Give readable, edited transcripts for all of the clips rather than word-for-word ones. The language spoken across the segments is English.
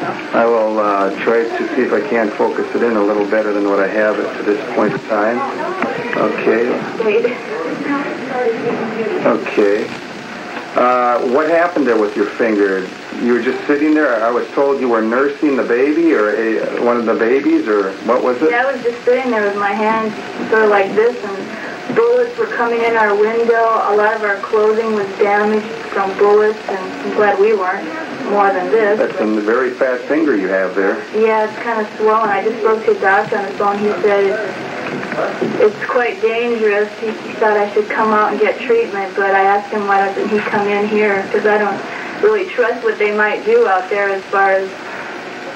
I will try to see if I can focus it in a little better than what I have at this point in time. Okay. Okay. What happened there with your finger? You were just sitting there? I was told you were nursing the baby, or one of the babies, or what was it? Yeah, I was just sitting there with my hands sort of like this, and bullets were coming in our window. A lot of our clothing was damaged from bullets, and I'm glad we weren't more than this. That's a very fat finger you have there. Yeah, it's kind of swollen. I just spoke to a doctor on the phone. He said it's quite dangerous. He thought I should come out and get treatment, but I asked him why doesn't he come in here, because I don't really trust what they might do out there as far as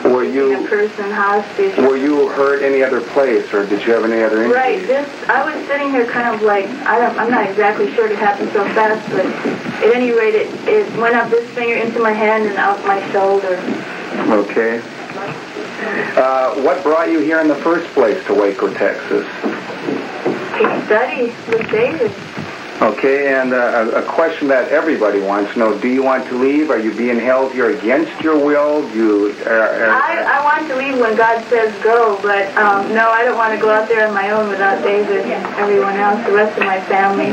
taking a person hostage. Were you hurt any other place, or did you have any other injuries? Right. I was sitting here kind of like, I'm not exactly sure it happened so fast, but at any rate, it went up this finger into my hand and out my shoulder. Okay. What brought you here in the first place to Waco, Texas? To study with David. Okay, and a question that everybody wants to know, do you want to leave? Are you being held here against your will? I want to leave when God says go, but no, I don't want to go out there on my own without David and everyone else, the rest of my family.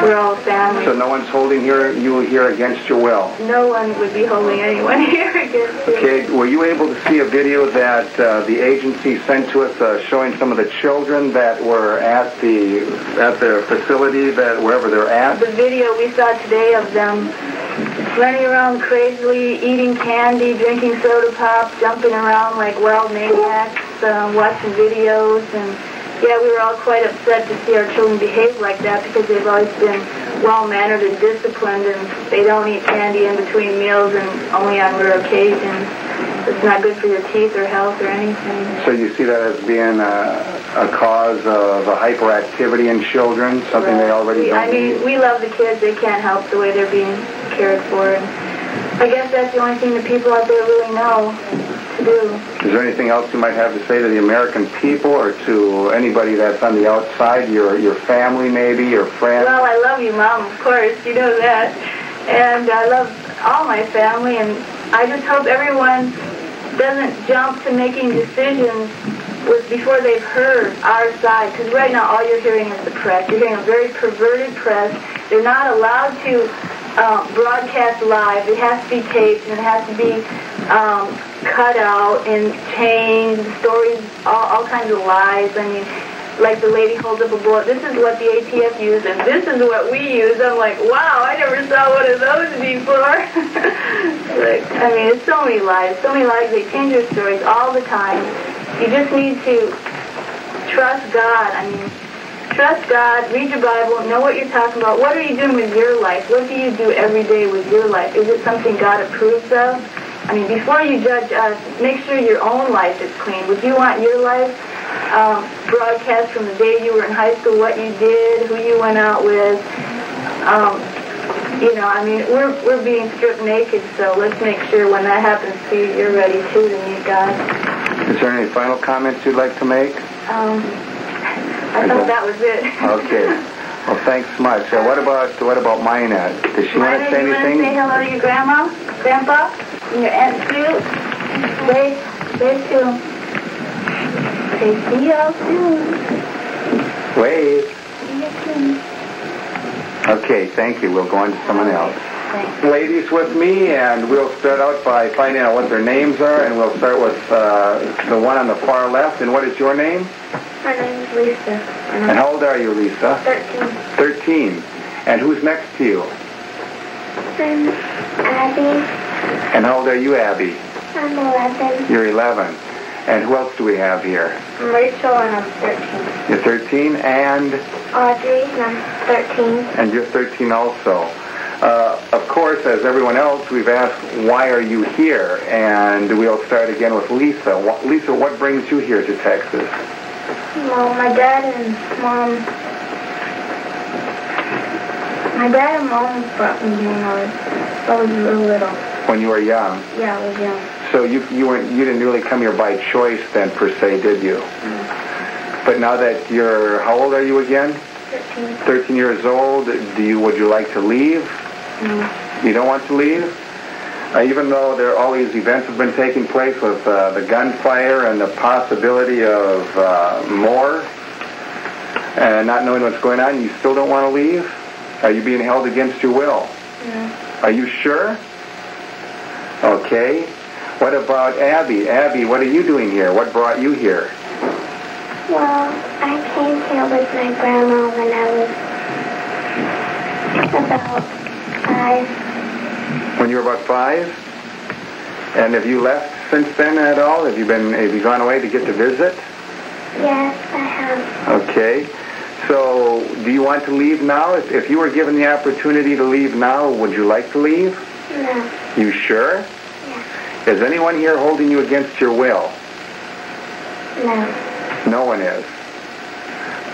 We're all family. So no one's holding you here against your will? No one would be holding anyone here against me. Okay, were you able to see a video that the agency sent to us showing some of the children that were at the facility, wherever they're at? The video we saw today of them running around crazily, eating candy, drinking soda pop, jumping around like wild maniacs, watching videos, and yeah, we were all quite upset to see our children behave like that, because they've always been well-mannered and disciplined, and they don't eat candy in between meals and only on rare occasions. It's not good for your teeth or health or anything. So you see that as being a cause of hyperactivity in children, something they already don't need? We love the kids. They can't help the way they're being cared for. And I guess that's the only thing the people out there really know to do. Is there anything else you might have to say to the American people, or to anybody that's on the outside, your family maybe, your friends? Well, I love you, Mom, of course. You know that. And I love all my family, and I just hope everyone doesn't jump to making decisions before they've heard our side, because right now all you're hearing is the press. You're hearing a very perverted press. They're not allowed to broadcast live. It has to be taped, and it has to be cut out and changed, stories, all kinds of lies. I mean, like the lady holds up a bullet. This is what the ATF used, and this is what we use. I'm like, wow, I never saw one of those before. I mean, it's so many lies. They change their stories all the time. You just need to trust God. I mean, trust God, read your Bible, know what you're talking about. What are you doing with your life? What do you do every day with your life? Is it something God approves of? I mean, before you judge us, make sure your own life is clean. Would you want your life broadcast from the day you were in high school, what you did, who you went out with? I mean, we're being stripped naked, so let's make sure when that happens to you, you're ready too to meet God. Is there any final comments you'd like to make? I thought that was it. Okay. Well, thanks much. What about Minette? Does she want to say anything? You want to say hello to your grandma, grandpa, and your aunt Sue? Wave to them. Say, see y'all soon. Wave. See you soon. Okay, thank you. We'll go on to someone else. Thanks. Ladies with me, and we'll start out by finding out what their names are, and we'll start with the one on the far left. And what is your name? My name is Lisa. And how old are you, Lisa? 13. 13. And who's next to you? I'm Abby. And how old are you, Abby? I'm 11. You're 11. And who else do we have here? I'm Rachel, and I'm 13. You're 13, and? Audrey, and I'm 13. And you're 13 also. Of course, as everyone else, we've asked, why are you here? And we'll start again with Lisa. Lisa, what brings you here to Texas? Well, my dad and mom brought me here when I was real little. When you were young? Yeah, I was young. So you didn't really come here by choice then, per se, did you? No. But now that you're, how old are you again? 13. 13 years old. Would you like to leave? No. You don't want to leave? Even though all these events have been taking place with the gunfire and the possibility of more, and not knowing what's going on, you still don't want to leave? Are you being held against your will? Yeah. Are you sure? Okay. What about Abby? Abby, what are you doing here? What brought you here? Well, I came here with my grandma when I was about 5. When you were about 5? And have you left since then at all? Have you gone away to get to visit? Yes, I have. Okay. So, do you want to leave now? If you were given the opportunity to leave now, would you like to leave? No. You sure? Yeah. Is anyone here holding you against your will? No. No one is.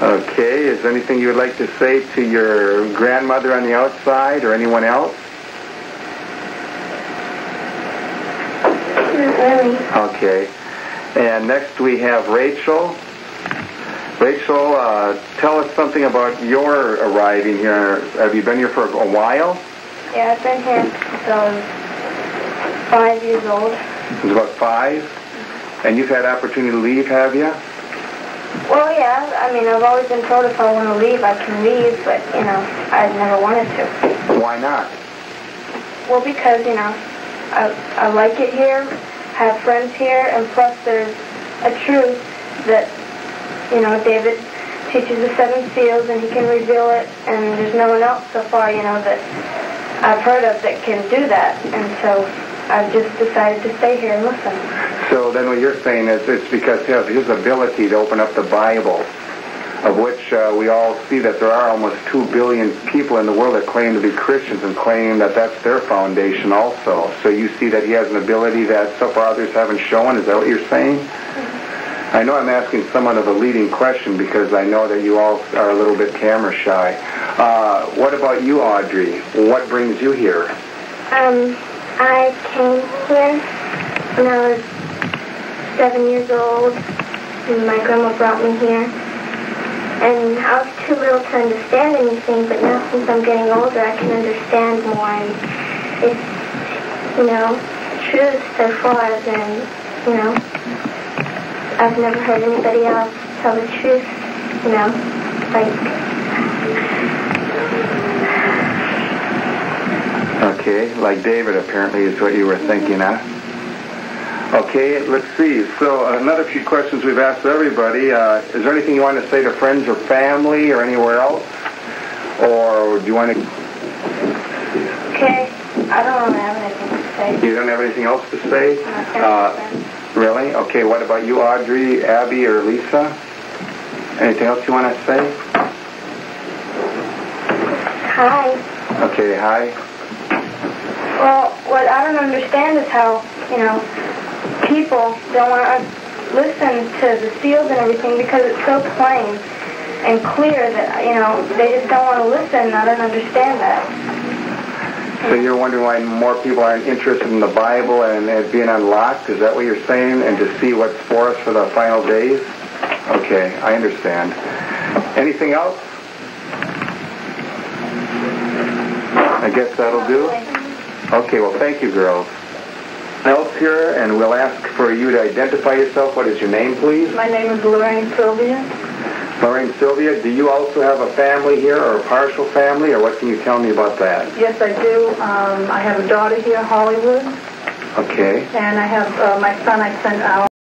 Okay. Is there anything you would like to say to your grandmother on the outside or anyone else? Not really. Okay. And next we have Rachel. Rachel, tell us something about your arriving here. Have you been here for a while? Yeah, I've been here since I was 5 years old. It's about 5? And you've had opportunity to leave, have you? Well, yeah. I mean, I've always been told if I want to leave, I can leave, but, I've never wanted to. Why not? Well, because, I like it here, have friends here, and plus there's a truth that, David teaches the 7 seals and he can reveal it, and there's no one else so far, that I've heard of that can do that. And so I've just decided to stay here and listen. So then what you're saying is it's because of his ability to open up the Bible, of which we all see that there are almost 2 billion people in the world that claim to be Christians and claim that that's their foundation also. So you see that he has an ability that so far others haven't shown. Is that what you're saying? Mm-hmm. I know I'm asking somewhat of a leading question because I know that you all are a little bit camera shy. What about you, Audrey? What brings you here? I came here when I was 7 years old, and my grandma brought me here. And I was too little to understand anything, but now since I'm getting older, I can understand more. And it's, truth so far, and, I've never heard anybody else tell the truth, Okay, like David apparently is what you were thinking, huh? Okay, let's see. So another few questions we've asked everybody. Is there anything you want to say to friends or family or anywhere else? Or do you want to... Okay, I don't really have anything to say. You don't have anything else to say? Really? Okay, what about you, Audrey, Abby, or Lisa? Anything else you want to say? Hi. Okay, hi. Well, what I don't understand is how, people don't want to listen to the seals and everything because it's so plain and clear that, they just don't want to listen. I don't understand that. So you're wondering why more people aren't interested in the Bible and it being unlocked? Is that what you're saying? And to see what's for us for the final days? Okay, I understand. Anything else? I guess that'll do. Okay, well, thank you, girls. Else here, and we'll ask for you to identify yourself. What is your name, please? My name is Lorraine Sylvia. Lorraine Sylvia, do you also have a family here or a partial family, or what can you tell me about that? Yes, I do. I have a daughter here, Hollywood. Okay. And I have my son I sent out.